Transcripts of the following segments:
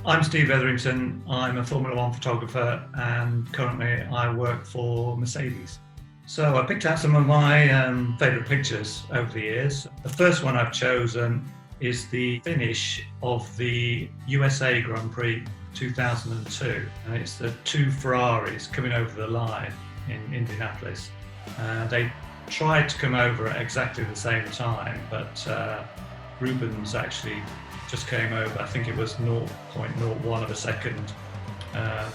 I'm Steve Etherington. I'm a Formula One photographer and currently I work for Mercedes. So I picked out some of my favourite pictures over the years. The first one I've chosen is the finish of the USA Grand Prix 2002. And it's the two Ferraris coming over the line in Indianapolis. They tried to come over at exactly the same time, but Rubens actually just came over. I think it was 0.01 of a second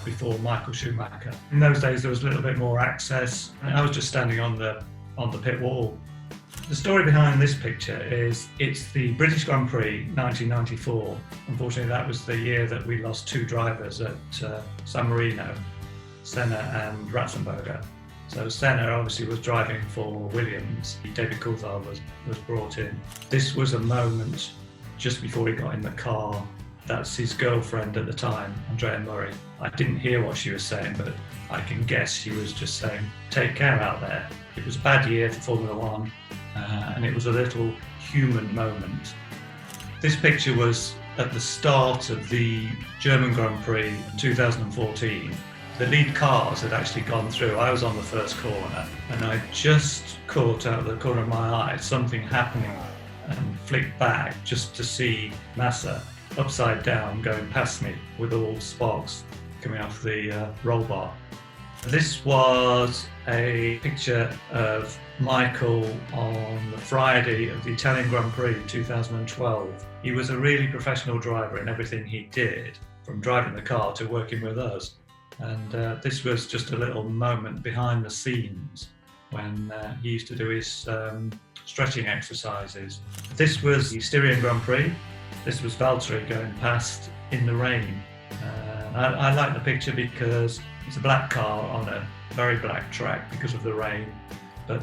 before Michael Schumacher. In those days there was a little bit more access and I was just standing on the pit wall. The story behind this picture is it's the British Grand Prix 1994. Unfortunately that was the year that we lost two drivers at San Marino, Senna and Ratzenberger. So Senna obviously was driving for Williams. David Coulthard was brought in. This was a moment just before he got in the car. That's his girlfriend at the time, Andrea Murray. I didn't hear what she was saying, but I can guess she was just saying, take care out there. It was a bad year for Formula One, and it was a little human moment. This picture was at the start of the German Grand Prix 2014. The lead cars had actually gone through. I was on the first corner, and I just caught out of the corner of my eye something happening and flicked back just to see Massa upside down going past me with all sparks coming off the roll bar. This was a picture of Michael on the Friday of the Italian Grand Prix 2012. He was a really professional driver in everything he did, from driving the car to working with us. And this was just a little moment behind the scenes when he used to do his stretching exercises. This was the Styrian Grand Prix. This was Valtteri going past in the rain. I like the picture because it's a black car on a very black track because of the rain, but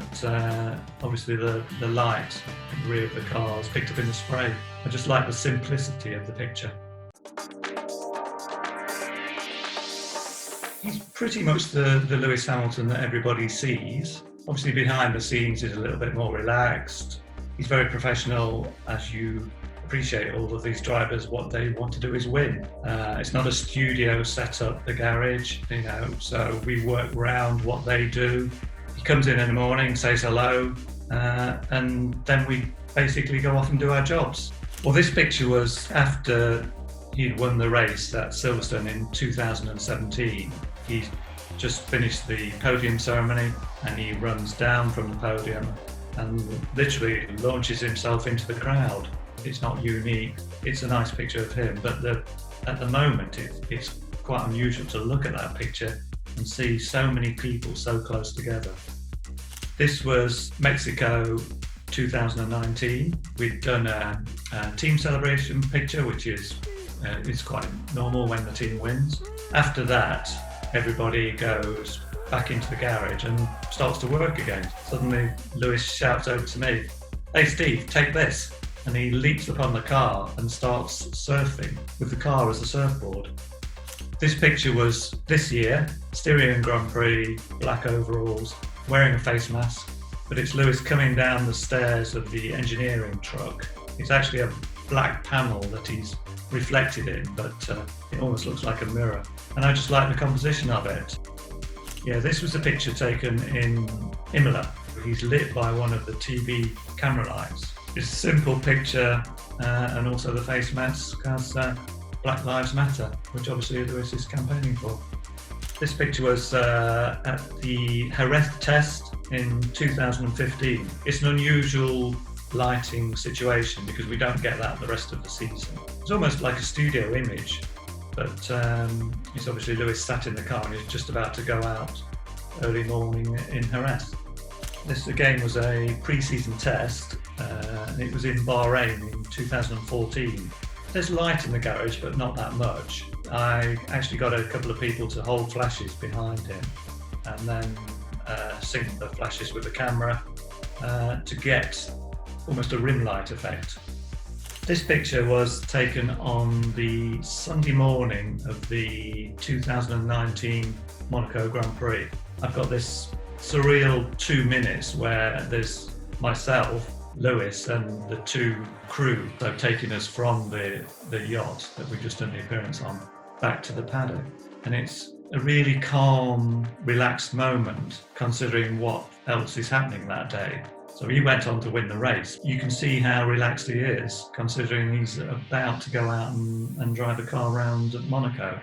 obviously the light in the rear of the car is picked up in the spray. I just like the simplicity of the picture. He's pretty much the Lewis Hamilton that everybody sees. Obviously behind the scenes he's a little bit more relaxed. He's very professional, as you appreciate all of these drivers, what they want to do is win. It's not a studio set up, the garage, so we work around what they do. He comes in the morning, says hello, and then we basically go off and do our jobs. Well, this picture was after he'd won the race at Silverstone in 2017. He's just finished the podium ceremony and he runs down from the podium and literally launches himself into the crowd. It's not unique, it's a nice picture of him, but at the moment it's quite unusual to look at that picture and see so many people so close together. This was Mexico 2019. We'd done a team celebration picture, which is quite normal when the team wins. After that, everybody goes back into the garage and starts to work again. Suddenly, Lewis shouts over to me, "Hey Steve, take this." And he leaps upon the car and starts surfing with the car as a surfboard. This picture was this year, Styrian Grand Prix, black overalls, wearing a face mask, but it's Lewis coming down the stairs of the engineering truck. It's actually a black panel that he's reflected in, but it almost looks like a mirror. And I just like the composition of it. Yeah, this was a picture taken in Imola. He's lit by one of the TV camera lights. It's a simple picture, and also the face mask has Black Lives Matter, which obviously Lewis is campaigning for. This picture was at the Jerez test in 2015. It's an unusual lighting situation because we don't get that the rest of the season. It's almost like a studio image, but it's obviously Lewis sat in the car and he's just about to go out early morning in Jerez. This again was a pre-season test, and it was in Bahrain in 2014. There's light in the garage, but not that much. I actually got a couple of people to hold flashes behind him and then sync the flashes with the camera to get almost a rim light effect. This picture was taken on the Sunday morning of the 2019 Monaco Grand Prix. I've got this surreal 2 minutes where there's myself Lewis and the two crew, so taking us from the yacht that we've just done the appearance on back to the paddock. And it's a really calm, relaxed moment considering what else is happening that day. So he went on to win the race. You can see how relaxed he is considering he's about to go out and drive a car around Monaco.